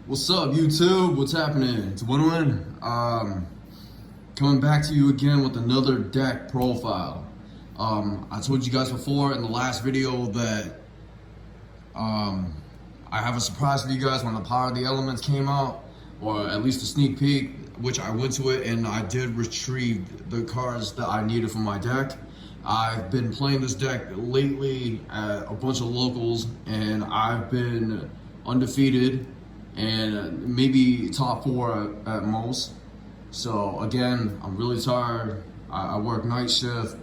What's up, YouTube? What's happening? It's Win-Win. Coming back to you again with another deck profile. I told you guys before in the last video that I have a surprise for you guys when the Power of the Elements came out, or at least a sneak peek, which I went to it and I did retrieve the cards that I needed for my deck. I've been playing this deck lately at a bunch of locals, and I've been undefeated and maybe top 4 at most. So again, I'm really tired. I work night shift,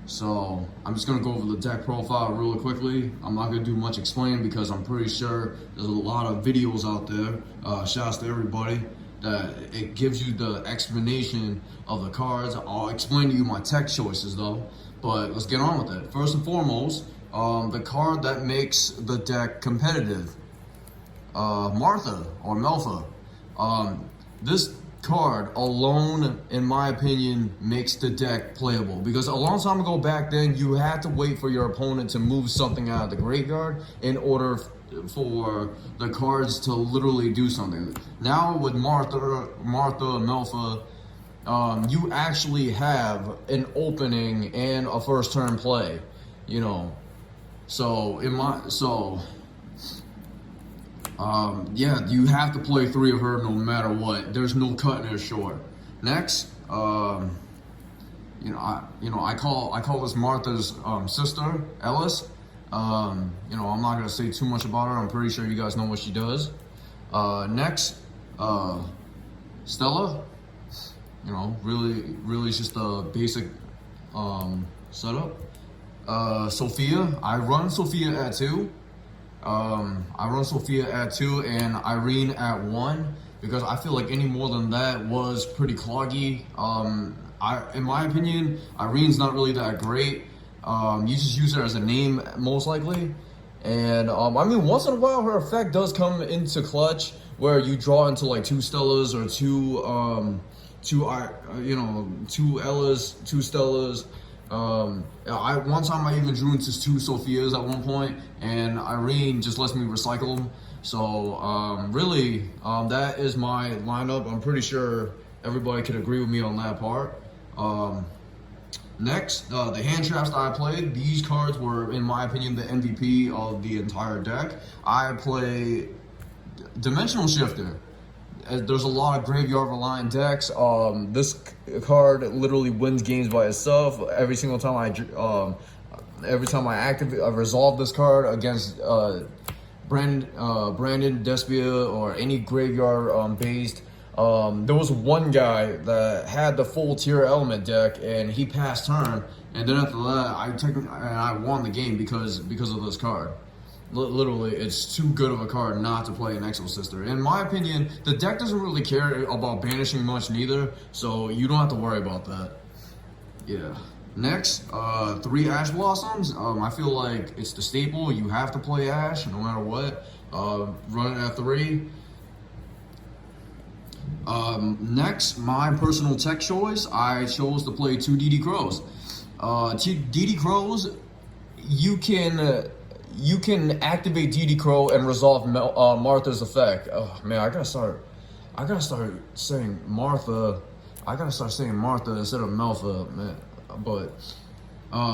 so I'm just gonna go over the deck profile really quickly. I'm not gonna do much explaining because I'm pretty sure there's a lot of videos out there. Shouts to everybody that it gives you the explanation of the cards. I'll explain to you my tech choices though, but let's get on with it. First and foremost, the card that makes the deck competitive. Martha or Melfa. This card alone, in my opinion, makes the deck playable, because a long time ago back then, you had to wait for your opponent to move something out of the graveyard in order for the cards to literally do something. Now with Martha, Melfa, you actually have an opening and a first turn play, you know. Yeah, you have to play 3 of her no matter what. There's no cutting it short. Next, I call this Martha's sister, Ellis. I'm not gonna say too much about her. I'm pretty sure you guys know what she does. Next, Stella. Really just a basic setup. Sophia. I run Sophia at 2. And Irene at 1, because I feel like any more than that was pretty cloggy. In my opinion, Irene's not really that great. You just use her as a name most likely. And I mean, once in a while her effect does come into clutch, where you draw into like 2 Stellas or 2 Ellas, 2 Stellas. One time I even drew into 2 Sophias at one point, and Irene just lets me recycle them. So really, that is my lineup. I'm pretty sure everybody could agree with me on that part. Next, the hand traps that I played. These cards were, in my opinion, the MVP of the entire deck. I play Dimensional Shifter. There's a lot of graveyard reliant decks. This card literally wins games by itself. Every single time I activate, I resolve this card against Brandon Despia or any graveyard based. There was one guy that had the full tier element deck, and he passed turn, and then after that, I won the game because of this card. Literally, it's too good of a card not to play an Exosister. In my opinion, the deck doesn't really care about banishing much neither, so you don't have to worry about that. Yeah. Next, 3 Ash Blossoms. I feel like it's the staple. You have to play Ash no matter what. Run it at 3. Next, my personal tech choice. I chose to play 2 DD Crows. DD Crows, you can activate DD Crow and resolve Martha's effect. Oh man, I gotta start saying Martha. I gotta start saying Martha instead of Melfa, man. But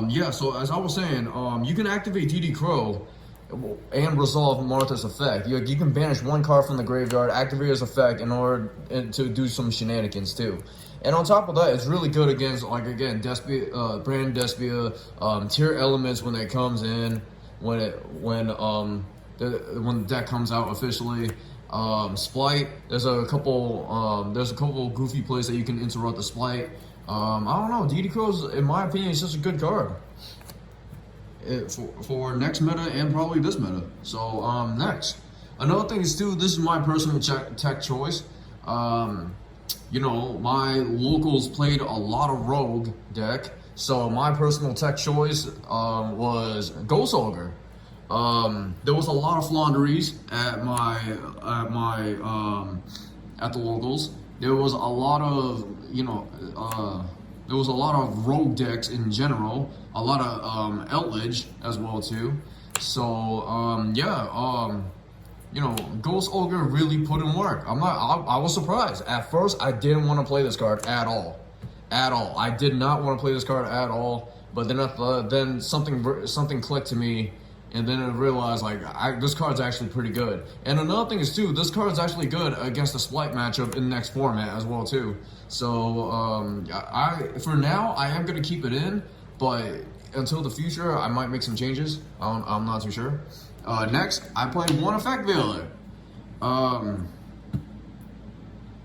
yeah. So as I was saying, you can activate DD Crow and resolve Martha's effect. You can banish 1 card from the graveyard, activate his effect in order to do some shenanigans too. And on top of that, it's really good against, like, again, Despia, Brand Despia, tier elements when it comes in. When the deck comes out officially. Splight, there's a couple goofy plays that you can interrupt the Splight. I don't know, DD Crows, in my opinion, is just a good card for next meta and probably this meta. So next, another thing is too, this is my personal tech choice. My locals played a lot of Rogue deck. So my personal tech choice was Ghost Ogre. There was a lot of Flaunderies at the locals. There was a lot of Rogue decks in general. A lot of Eldritch as well too. So you know, Ghost Ogre really put in work. I was surprised. At first, I didn't want to play this card at all. I did not want to play this card at all. But then something clicked to me, and then I realized like this card's actually pretty good. And another thing is too, this card's actually good against the Splight matchup in the next format as well too. So for now I am gonna keep it in, but until the future I might make some changes. I'm not too sure. Next, I play one Effect Veiler.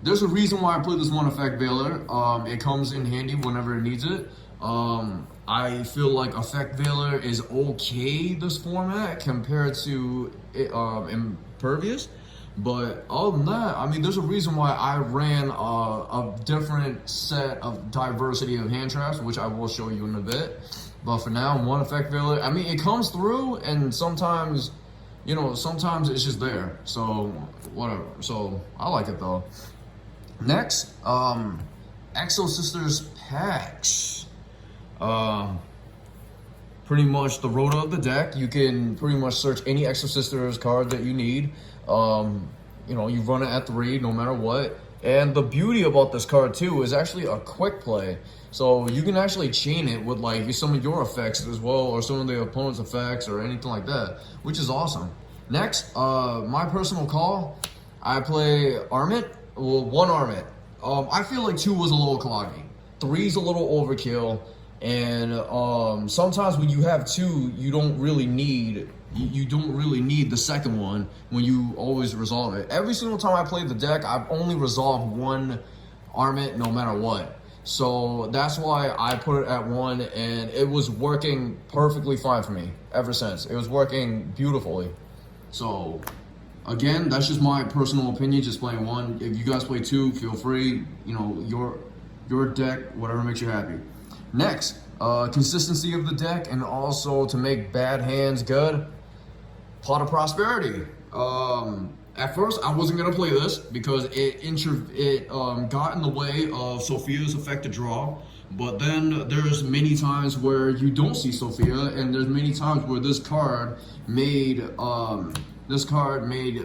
There's a reason why I play this one Effect Veiler. It comes in handy whenever it needs it. I feel like Effect Veiler is okay this format compared to Impervious. But other than that, I mean, there's a reason why I ran a different set of diversity of hand traps, which I will show you in a bit. But for now, one Effect Veiler, I mean, it comes through, and sometimes, you know, sometimes it's just there. So, whatever. So, I like it, though. Next, Exosister's packs. Pretty much the Rhoda of the deck. You can pretty much search any Exosister's card that you need. You know, you run it at 3 no matter what. And the beauty about this card too is actually a quick play. So you can actually chain it with like some of your effects as well, or some of the opponent's effects or anything like that, which is awesome. Next, my personal call, I play Armit. Well, one Armit. I feel like 2 was a little cloggy. 3's a little overkill. And sometimes when you have 2, you don't really need the second one when you always resolve it. Every single time I play the deck, I've only resolved one Armit no matter what. So that's why I put it at 1, and it was working perfectly fine for me ever since. It was working beautifully. So again, that's just my personal opinion, just playing 1. If you guys play 2, feel free. You know, your deck, whatever makes you happy. Next, consistency of the deck, and also to make bad hands good, Pot of Prosperity. At first, I wasn't gonna play this because it got in the way of Sophia's effect to draw. But then there's many times where you don't see Sophia, and there's many times where this card made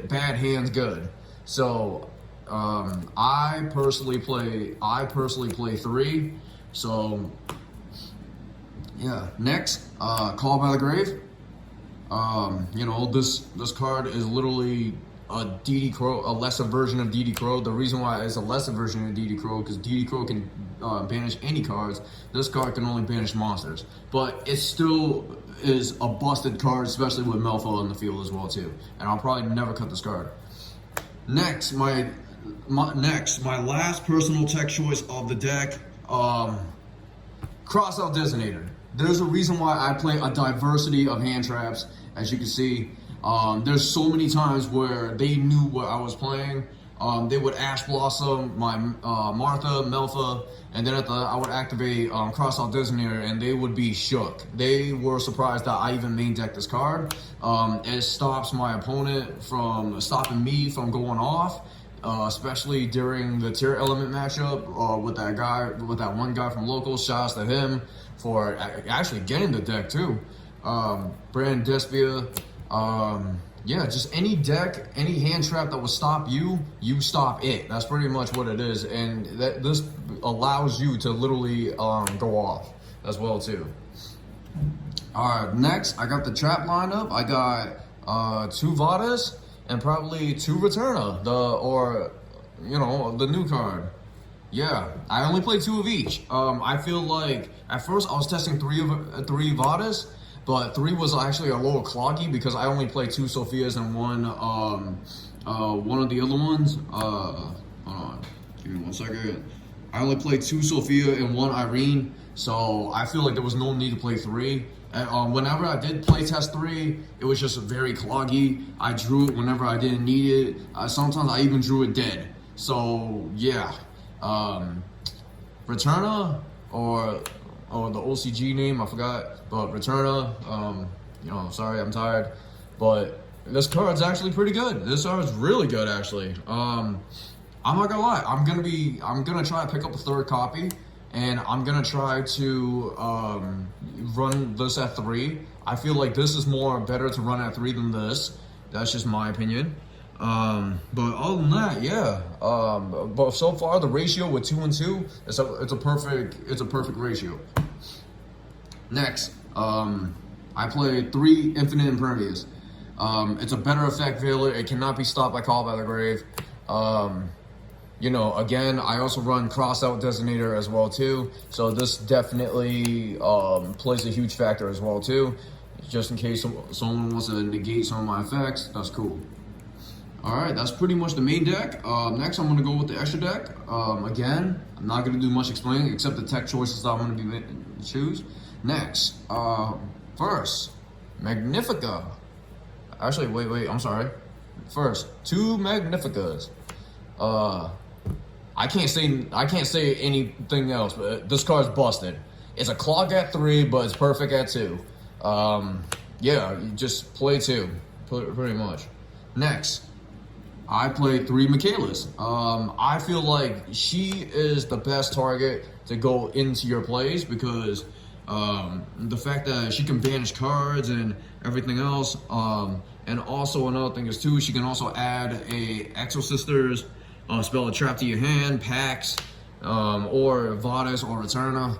bad hands good. So I personally play 3. So yeah. Next, Call by the Grave. You know, this card is literally a DD Crow, a lesser version of DD Crow. The reason why it's a lesser version of DD Crow because DD Crow can banish any cards. This card can only banish monsters, but it still is a busted card, especially with Melfa in the field as well too. And I'll probably never cut this card. Next, my last personal tech choice of the deck, Crossout Designator. There's a reason why I play a diversity of hand traps, as you can see. There's so many times where they knew what I was playing. They would Ash Blossom, my Martha, Melfa, and then I would activate Crossout Designator, and they would be shook. They were surprised that I even main decked this card. It stops my opponent from stopping me from going off. Especially during the tier element matchup with that one guy from local. Shouts to him for actually getting the deck too. Brand Despia. Yeah, just any deck, any hand trap that will stop you, you stop it. That's pretty much what it is, and this allows you to literally go off as well too. All right, next I got the trap lineup. I got 2 Vadas and probably 2 Returna, the new card. Yeah, I only play 2 of each. I feel like at first I was testing 3 Vadas, but 3 was actually a little cloggy because I only played 2 Sophias and one of the other ones. Hold on, give me 1 second. I only played 2 Sophia and 1 Irene, so I feel like there was no need to play 3. And whenever I did play test 3, it was just very cloggy. I drew it whenever I didn't need it. Sometimes I even drew it dead. So yeah, Returna or the OCG name, I forgot, but Returna, sorry, I'm tired, but this card's actually pretty good. This card's really good, actually. I'm not gonna lie, I'm gonna try to pick up a 3rd copy, and I'm gonna try to run this at 3. I feel like this is better to run at 3 than this. That's just my opinion. But other than that, yeah. But so far the ratio with 2 and 2, it's a perfect ratio. Next, I play 3 Infinite Impervious. It's a better effect veiler. It cannot be stopped by Call by the Grave. You know, again, I also run Cross Out Designator as well too. So this definitely plays a huge factor as well too. Just in case someone wants to negate some of my effects, that's cool. All right, that's pretty much the main deck. Next, I'm gonna go with the extra deck. Again, I'm not gonna do much explaining except the tech choices that I'm gonna choose. Next, first, Magnifica. Actually, wait, I'm sorry. First, 2 Magnificas. I can't say anything else, but this card's busted. It's a clog at 3, but it's perfect at 2. Yeah, you just play 2, pretty much. Next, I play 3 Michaelis. I feel like she is the best target to go into your plays because the fact that she can banish cards and everything else. And also another thing is too, she can also add a Exosister's spell a trap to your hand, Pax, or Vadis or Eterna.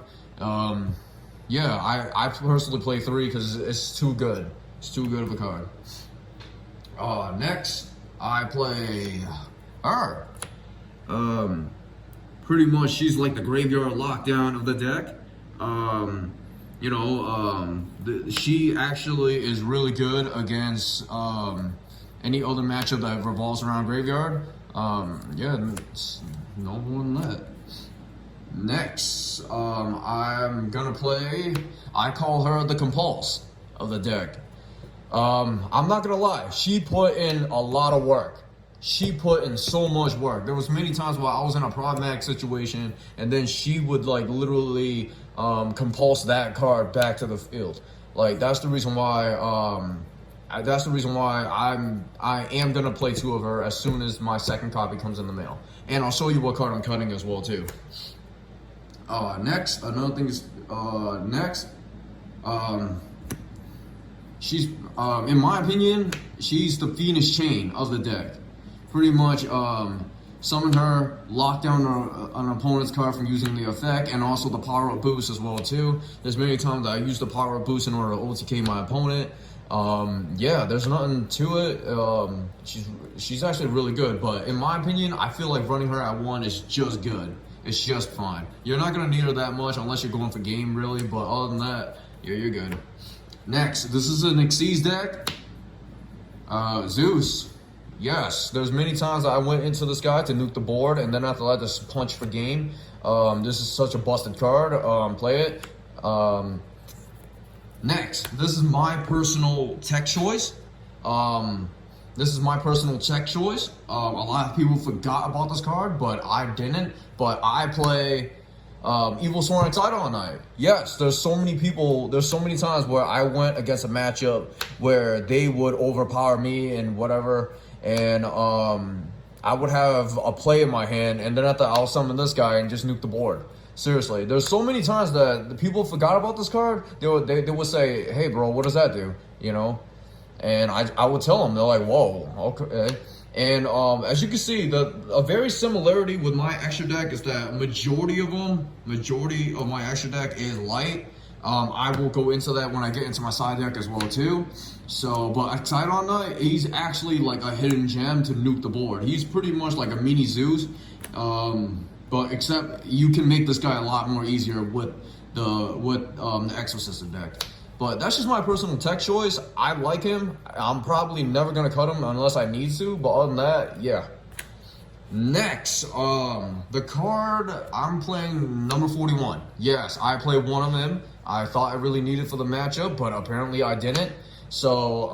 Yeah, I personally play 3 because it's too good. It's too good of a card. Next, I play her. Pretty much she's like the graveyard lockdown of the deck. You know, she actually is really good against any other matchup that revolves around graveyard. Yeah, it's no more than that. Next, I'm gonna play, I call her the Compulse of the deck. I'm not gonna lie, she put in a lot of work. She put in so much work. There was many times where I was in a problematic situation and then she would like literally compulse that card back to the field. Like that's the reason why I am gonna play 2 of her as soon as my second copy comes in the mail. And I'll show you what card I'm cutting as well too. Next, another thing is she's in my opinion, she's the Phoenix Chain of the deck. Pretty much summon her, lock down an opponent's card from using the effect, and also the power up boost as well too. There's many times that I use the power up boost in order to OTK my opponent. Yeah, there's nothing to it. She's actually really good, but in my opinion, I feel like running her at 1 is just good. It's just fine. You're not gonna need her that much unless you're going for game really, but other than that, yeah, you're good. Next, this is an Xyz deck. Zeus. Yes, there's many times I went into this guy to nuke the board, and then after that, just punch for game. This is such a busted card. Play it. Next, this is my personal tech choice. This is my personal tech choice. A lot of people forgot about this card, but I didn't. But I play Evil Sworn Title Knight. Yes, there's so many times where I went against a matchup where they would overpower me and whatever, and I would have a play in my hand, and then I'll summon this guy and just nuke the board. Seriously, there's so many times that the people forgot about this card. They would say, "Hey, bro, what does that do?" You know, and I would tell them. They're like, "Whoa, okay." And as you can see, a very similarity with my extra deck is that majority of my extra deck is light. I will go into that when I get into my side deck as well too. So, but Titan Knight, he's actually like a hidden gem to nuke the board. He's pretty much like a mini Zeus. But except you can make this guy a lot more easier with the Exosister deck. But that's just my personal tech choice. I like him. I'm probably never gonna cut him unless I need to. But other than that, yeah. Next, the card I'm playing, number 41. Yes, I played one of them. I thought I really needed for the matchup, but apparently I didn't. So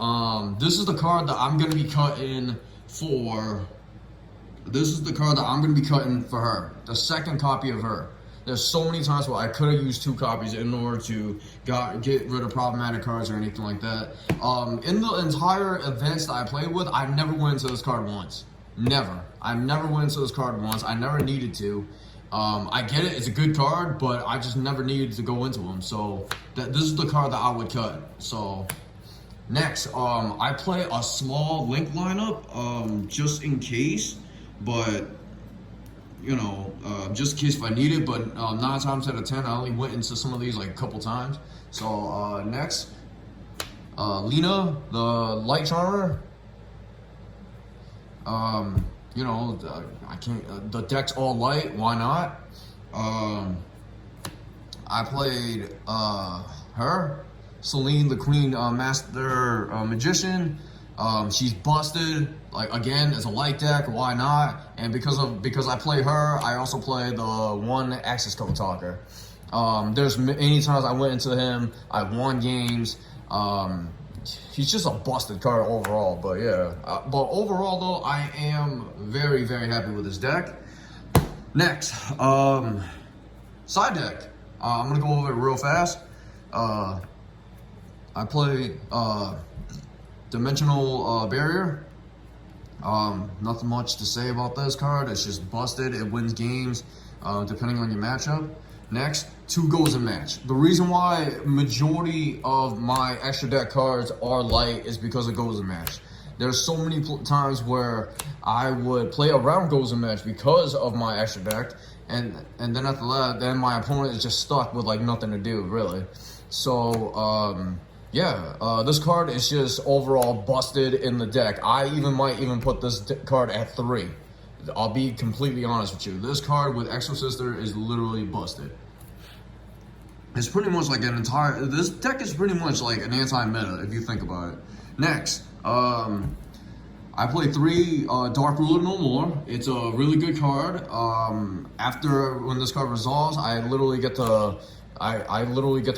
this is the card that I'm gonna be cutting for. This is the card that I'm going to be cutting for her. The second copy of her. There's so many times where I could have used 2 copies in order to get rid of problematic cards or anything like that. In the entire events that I played with, I never went into this card once. Never. I never went into this card once. I never needed to. I get it. It's a good card, but I just never needed to go into them. So this is the card that I would cut. So Next, I play a small link lineup, just in case, but you know, just in case if I need it. But 9 times out of 10, I only went into some of these like a couple times. So next, Lena, the light charmer. You know, I can't. The deck's all light. Why not? I played her. Celine, the Queen Master Magician. She's busted. Like again, it's a light deck. Why not? And because I play her, I also play the one access code talker. There's many times I went into him. I won games. He's just a busted card overall. But yeah. But overall though, I am very happy with this deck. Next, side deck. I'm gonna go over it real fast. I play Dimensional Barrier. Nothing much to say about this card. It's just busted. It wins games depending on your matchup. Next, 2 goes in match. The reason why majority of my extra deck cards are light is because it goes in match. There's so many times where I would play around goes in match because of my extra deck, and then after that, then my opponent is just stuck with like nothing to do really. So yeah, this card is just overall busted in the deck. I might even put this card at 3. I'll be completely honest with you. This card with Exosister is literally busted. It's pretty much like this deck is pretty much like an anti-meta if you think about it. Next, I play 3 Dark Ruler No More. It's a really good card. When this card resolves, I literally get to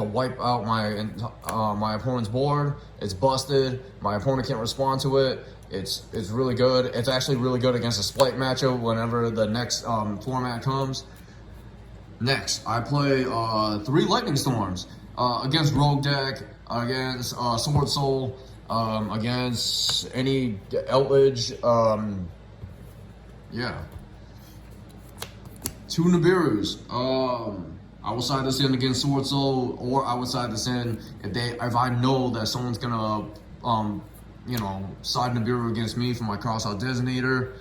wipe out my opponent's board. It's busted. My opponent can't respond to it. It's really good. It's actually really good against a Splight matchup whenever the next format comes. Next, I play 3 Lightning Storms against Rogue deck, against Sword Soul, against any Eldritch. Yeah. 2 Nibiru's. I will side this in against Sword Soul, or I would side this in if I know that someone's gonna you know, side Nibiru against me for my crossout designator.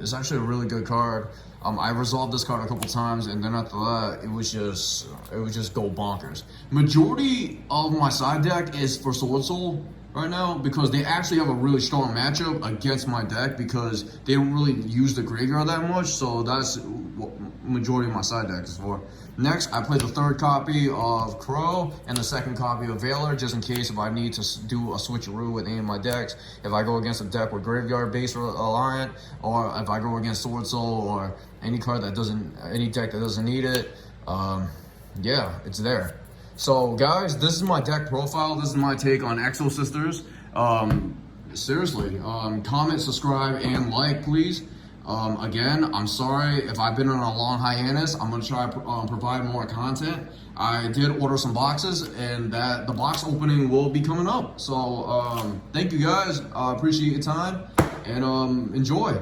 It's actually a really good card. I resolved this card a couple times, and then after that, it would just go bonkers. Majority of my side deck is for Sword Soul right now because they actually have a really strong matchup against my deck because they don't really use the graveyard that much. So that's what majority of my side deck is for. Next, I play the 3rd copy of Crow and the 2nd copy of Veiler, just in case if I need to do a switcheroo with any of my decks. If I go against a deck with graveyard-based Alliant, or if I go against Sword Soul, or any deck that doesn't need it, yeah, it's there. So guys, this is my deck profile. This is my take on Exosisters. Seriously, comment, subscribe, and like, please. Again, I'm sorry if I've been on a long hiatus. I'm gonna try to provide more content. I did order some boxes, and the box opening will be coming up. So thank you guys. I appreciate your time, and enjoy.